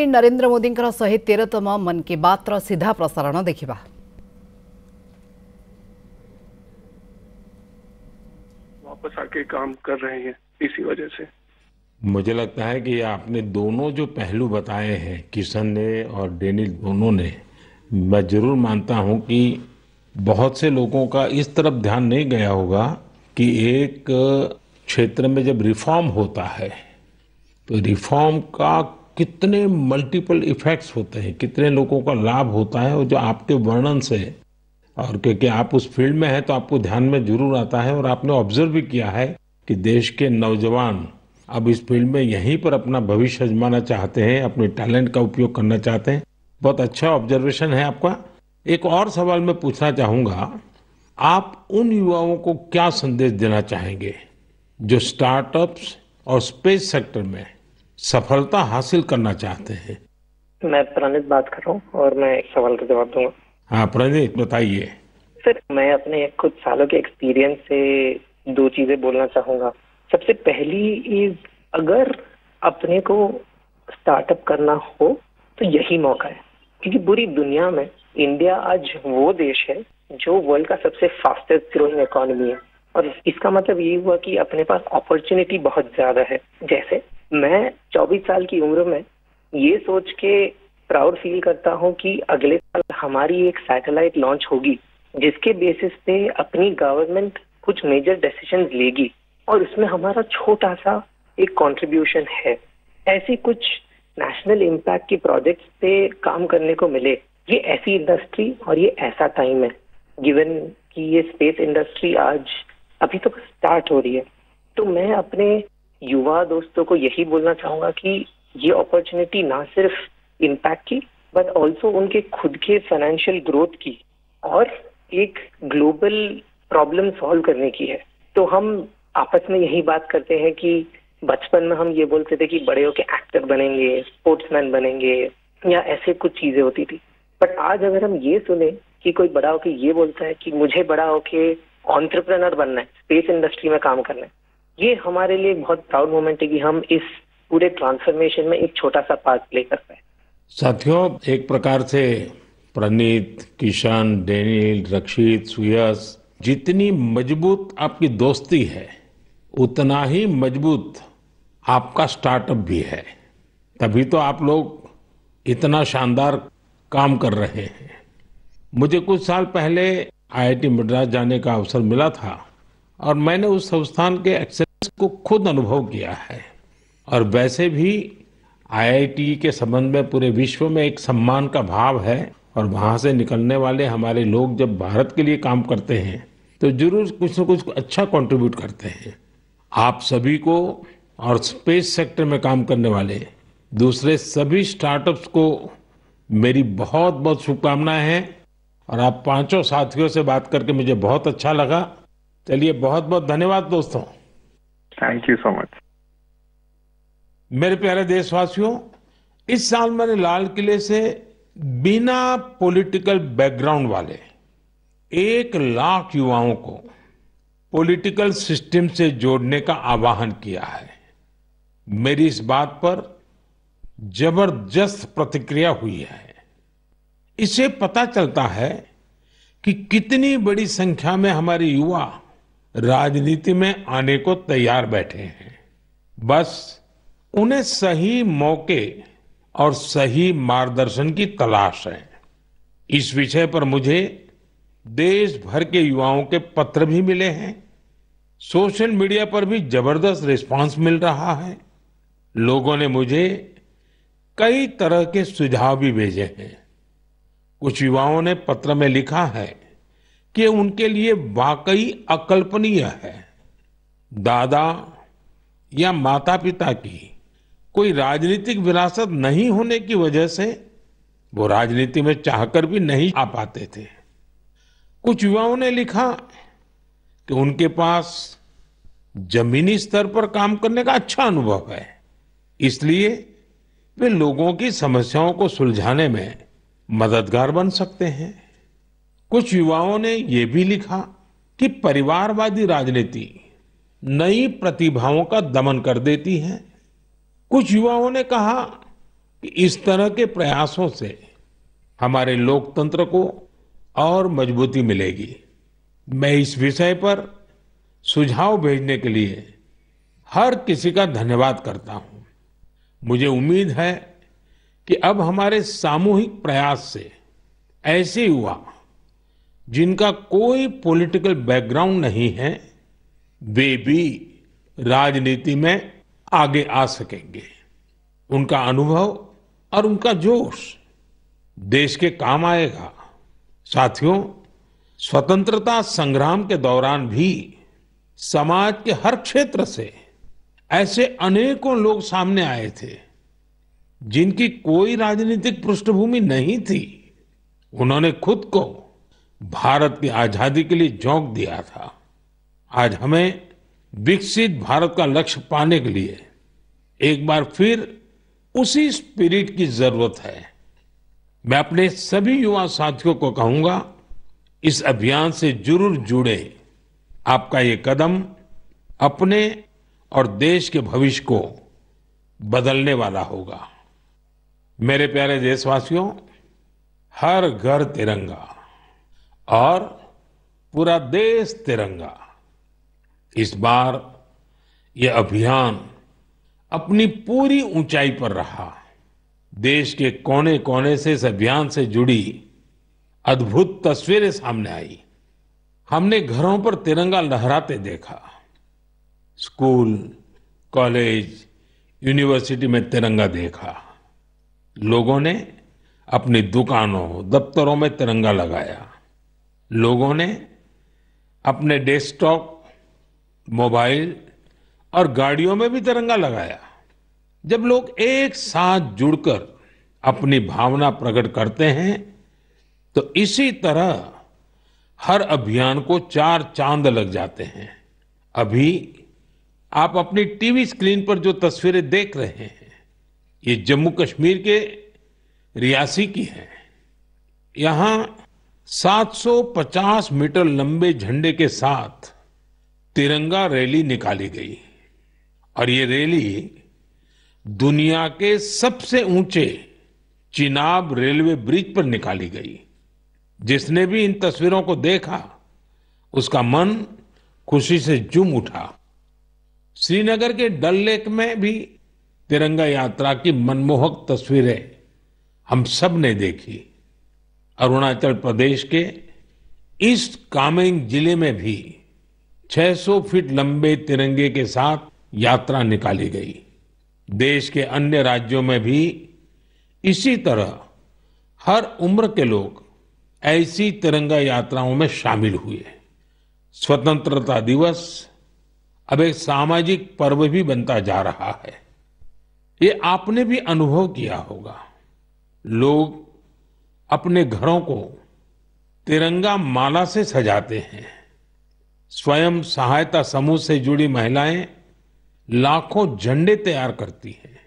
नरेंद्र मोदी 113तम मन की बात सीधा प्रसारण देखिबा। वापस आके काम कर रहे हैं इसी वजह से। मुझे लगता है कि आपने दोनों जो पहलू बताए हैं, किशन ने और डेनियल दोनों ने, मैं जरूर मानता हूं कि बहुत से लोगों का इस तरफ ध्यान नहीं गया होगा कि एक क्षेत्र में जब रिफॉर्म होता है तो रिफॉर्म का कितने मल्टीपल इफेक्ट्स होते हैं, कितने लोगों का लाभ होता है, और जो आपके वर्णन से, और क्योंकि आप उस फील्ड में हैं तो आपको ध्यान में जरूर आता है, और आपने ऑब्जर्व भी किया है कि देश के नौजवान अब इस फील्ड में यहीं पर अपना भविष्य आजमाना चाहते हैं, अपने टैलेंट का उपयोग करना चाहते हैं। बहुत अच्छा ऑब्जर्वेशन है आपका। एक और सवाल मैं पूछना चाहूंगा, आप उन युवाओं को क्या संदेश देना चाहेंगे जो स्टार्टअप्स और स्पेस सेक्टर में सफलता हासिल करना चाहते हैं? मैं प्रणीत बात कर रहा हूँ और मैं एक सवाल का जवाब दूंगा। हाँ प्रणीत, बताइए। सर, मैं अपने कुछ सालों के एक्सपीरियंस से दो चीजें बोलना चाहूंगा। सबसे पहली इज, अगर अपने को स्टार्टअप करना हो तो यही मौका है, क्योंकि पूरी दुनिया में इंडिया आज वो देश है जो वर्ल्ड का सबसे फास्टेस्ट ग्रोइंग इकोनॉमी है, और इसका मतलब ये हुआ कि अपने पास अपॉर्चुनिटी बहुत ज्यादा है। जैसे मैं 24 साल की उम्र में ये सोच के प्राउड फील करता हूँ कि अगले साल हमारी एक सैटेलाइट लॉन्च होगी जिसके बेसिस पे अपनी गवर्नमेंट कुछ मेजर डिसीजंस लेगी और उसमें हमारा छोटा सा एक कंट्रीब्यूशन है। ऐसी कुछ नेशनल इम्पैक्ट की प्रोजेक्ट्स पे काम करने को मिले, ये ऐसी इंडस्ट्री और ये ऐसा टाइम है, गिवन कि ये स्पेस इंडस्ट्री आज अभी तो स्टार्ट हो रही है। तो मैं अपने युवा दोस्तों को यही बोलना चाहूंगा कि ये अपॉर्चुनिटी ना सिर्फ इम्पैक्ट की बट ऑल्सो उनके खुद के फाइनेंशियल ग्रोथ की और एक ग्लोबल प्रॉब्लम सॉल्व करने की है। तो हम आपस में यही बात करते हैं कि बचपन में हम ये बोलते थे कि बड़े होके एक्टर बनेंगे, स्पोर्ट्समैन बनेंगे, या ऐसे कुछ चीजें होती थी। बट आज अगर हम ये सुने कि कोई बड़ा होके ये बोलता है कि मुझे बड़ा होके एंटरप्रेन्योर बनना है, स्पेस इंडस्ट्री में काम करना है, ये हमारे लिए बहुत प्राउड मोमेंट है कि हम इस पूरे ट्रांसफॉर्मेशन में एक छोटा सा पार्ट प्ले कर पाए। साथियों, एक प्रकार से प्रणीत, किशन, डेनियल, रक्षित, सुयश, जितनी मजबूत आपकी दोस्ती है उतना ही मजबूत आपका स्टार्टअप भी है। तभी तो आप लोग इतना शानदार काम कर रहे हैं। मुझे कुछ साल पहले आईआईटी मद्रास जाने का अवसर मिला था और मैंने उस संस्थान के एक्सेलेंस को खुद अनुभव किया है। और वैसे भी आईआईटी के संबंध में पूरे विश्व में एक सम्मान का भाव है, और वहां से निकलने वाले हमारे लोग जब भारत के लिए काम करते हैं तो जरूर कुछ न कुछ अच्छा कंट्रीब्यूट करते हैं। आप सभी को और स्पेस सेक्टर में काम करने वाले दूसरे सभी स्टार्टअप्स को मेरी बहुत बहुत शुभकामनाएं हैं। और आप पांचों साथियों से बात करके मुझे बहुत अच्छा लगा। चलिए, बहुत बहुत धन्यवाद दोस्तों। Thank you so much. मेरे प्यारे देशवासियों, इस साल मैंने लाल किले से बिना पॉलिटिकल बैकग्राउंड वाले 1 लाख युवाओं को पॉलिटिकल सिस्टम से जोड़ने का आह्वान किया है। मेरी इस बात पर जबरदस्त प्रतिक्रिया हुई है। इससे पता चलता है कि कितनी बड़ी संख्या में हमारे युवा राजनीति में आने को तैयार बैठे हैं। बस उन्हें सही मौके और सही मार्गदर्शन की तलाश है। इस विषय पर मुझे देश भर के युवाओं के पत्र भी मिले हैं। सोशल मीडिया पर भी जबरदस्त रिस्पांस मिल रहा है। लोगों ने मुझे कई तरह के सुझाव भी भेजे हैं। कुछ युवाओं ने पत्र में लिखा है कि उनके लिए वाकई अकल्पनीय है दादा या माता पिता की कोई राजनीतिक विरासत नहीं होने की वजह से वो राजनीति में चाहकर भी नहीं आ पाते थे। कुछ युवाओं ने लिखा कि उनके पास जमीनी स्तर पर काम करने का अच्छा अनुभव है, इसलिए वे लोगों की समस्याओं को सुलझाने में मददगार बन सकते हैं। कुछ युवाओं ने ये भी लिखा कि परिवारवादी राजनीति नई प्रतिभाओं का दमन कर देती है। कुछ युवाओं ने कहा कि इस तरह के प्रयासों से हमारे लोकतंत्र को और मजबूती मिलेगी। मैं इस विषय पर सुझाव भेजने के लिए हर किसी का धन्यवाद करता हूं। मुझे उम्मीद है कि अब हमारे सामूहिक प्रयास से ऐसे युवा जिनका कोई पॉलिटिकल बैकग्राउंड नहीं है, वे भी राजनीति में आगे आ सकेंगे। उनका अनुभव और उनका जोश देश के काम आएगा। साथियों, स्वतंत्रता संग्राम के दौरान भी समाज के हर क्षेत्र से ऐसे अनेकों लोग सामने आए थे जिनकी कोई राजनीतिक पृष्ठभूमि नहीं थी। उन्होंने खुद को भारत की आजादी के लिए झोंक दिया था। आज हमें विकसित भारत का लक्ष्य पाने के लिए एक बार फिर उसी स्पिरिट की जरूरत है। मैं अपने सभी युवा साथियों को कहूंगा, इस अभियान से जरूर जुड़े। आपका ये कदम अपने और देश के भविष्य को बदलने वाला होगा। मेरे प्यारे देशवासियों, हर घर तिरंगा और पूरा देश तिरंगा, इस बार ये अभियान अपनी पूरी ऊंचाई पर रहा। देश के कोने कोने से इस अभियान से जुड़ी अद्भुत तस्वीरें सामने आई। हमने घरों पर तिरंगा लहराते देखा, स्कूल, कॉलेज, यूनिवर्सिटी में तिरंगा देखा। लोगों ने अपनी दुकानों, दफ्तरों में तिरंगा लगाया। लोगों ने अपने डेस्कटॉप, मोबाइल और गाड़ियों में भी तिरंगा लगाया। जब लोग एक साथ जुड़कर अपनी भावना प्रकट करते हैं, तो इसी तरह हर अभियान को 4 चांद लग जाते हैं। अभी आप अपनी टीवी स्क्रीन पर जो तस्वीरें देख रहे हैं, ये जम्मू कश्मीर के रियासी की है। यहां 750 मीटर लंबे झंडे के साथ तिरंगा रैली निकाली गई और ये रैली दुनिया के सबसे ऊंचे चिनाब रेलवे ब्रिज पर निकाली गई। जिसने भी इन तस्वीरों को देखा, उसका मन खुशी से झूम उठा। श्रीनगर के डल लेक में भी तिरंगा यात्रा की मनमोहक तस्वीरें हम सब ने देखी। अरुणाचल प्रदेश के ईस्ट कामेंग जिले में भी 600 फीट लंबे तिरंगे के साथ यात्रा निकाली गई। देश के अन्य राज्यों में भी इसी तरह हर उम्र के लोग ऐसी तिरंगा यात्राओं में शामिल हुए। स्वतंत्रता दिवस अब एक सामाजिक पर्व भी बनता जा रहा है। ये आपने भी अनुभव किया होगा। लोग अपने घरों को तिरंगा माला से सजाते हैं। स्वयं सहायता समूह से जुड़ी महिलाएं लाखों झंडे तैयार करती हैं।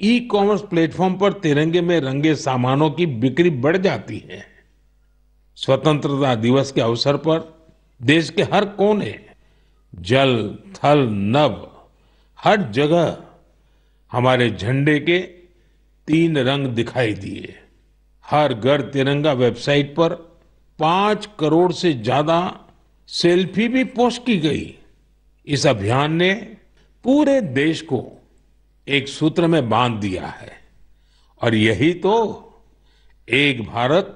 ई कॉमर्स प्लेटफॉर्म पर तिरंगे में रंगे सामानों की बिक्री बढ़ जाती है। स्वतंत्रता दिवस के अवसर पर देश के हर कोने, जल, थल, नभ, हर जगह हमारे झंडे के 3 रंग दिखाई दिए। हर घर तिरंगा वेबसाइट पर 5 करोड़ से ज्यादा सेल्फी भी पोस्ट की गई। इस अभियान ने पूरे देश को एक सूत्र में बांध दिया है और यही तो एक भारत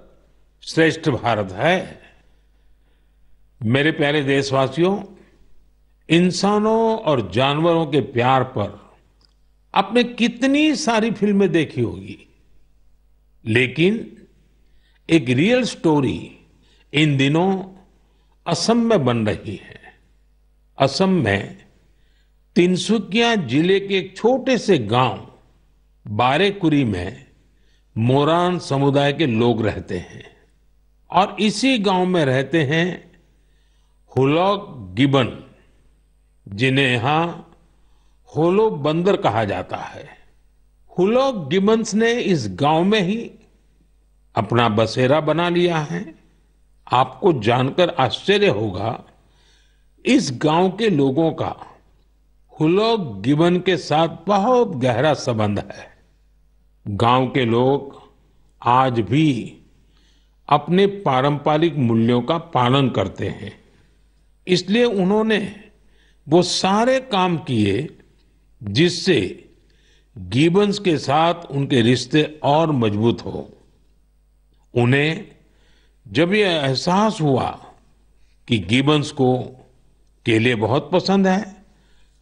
श्रेष्ठ भारत है। मेरे प्यारे देशवासियों, इंसानों और जानवरों के प्यार पर आपने कितनी सारी फिल्में देखी होगी, लेकिन एक रियल स्टोरी इन दिनों असम में बन रही है। असम में तिनसुकिया जिले के एक छोटे से गांव बारेकुरी में मोरान समुदाय के लोग रहते हैं और इसी गांव में रहते हैं हुलॉक गिबन, जिन्हें यहां होलो बंदर कहा जाता है। हुलॉक गिबन्स ने इस गांव में ही अपना बसेरा बना लिया है। आपको जानकर आश्चर्य होगा, इस गांव के लोगों का हुलॉक गिबन के साथ बहुत गहरा संबंध है। गांव के लोग आज भी अपने पारंपरिक मूल्यों का पालन करते हैं। इसलिए उन्होंने वो सारे काम किए जिससे गिबन्स के साथ उनके रिश्ते और मजबूत हो। उन्हें जब ये एहसास हुआ कि गिबन्स को केले बहुत पसंद है,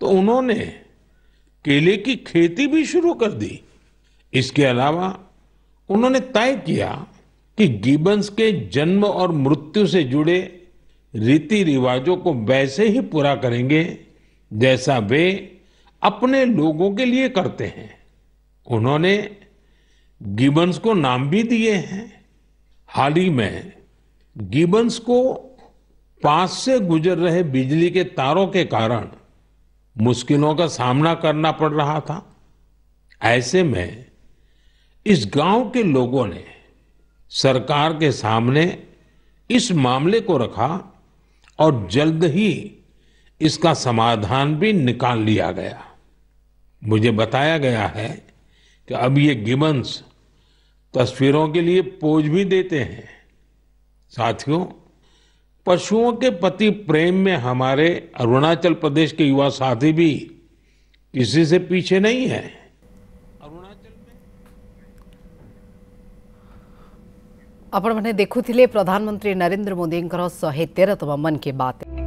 तो उन्होंने केले की खेती भी शुरू कर दी। इसके अलावा उन्होंने तय किया कि गिबन्स के जन्म और मृत्यु से जुड़े रीति रिवाजों को वैसे ही पूरा करेंगे जैसा वे अपने लोगों के लिए करते हैं। उन्होंने गिबन्स को नाम भी दिए हैं। हाल ही में गिबन्स को पास से गुजर रहे बिजली के तारों के कारण मुश्किलों का सामना करना पड़ रहा था। ऐसे में इस गांव के लोगों ने सरकार के सामने इस मामले को रखा और जल्द ही इसका समाधान भी निकाल लिया गया। मुझे बताया गया है कि अब ये गिबन्स तस्वीरों के लिए पोज भी देते हैं। साथियों, पशुओं के प्रति प्रेम में हमारे अरुणाचल प्रदेश के युवा साथी भी किसी से पीछे नहीं है। अरुणाचल में आपण मैंने देखुथिले प्रधानमंत्री नरेंद्र मोदी 113तम मन की बात।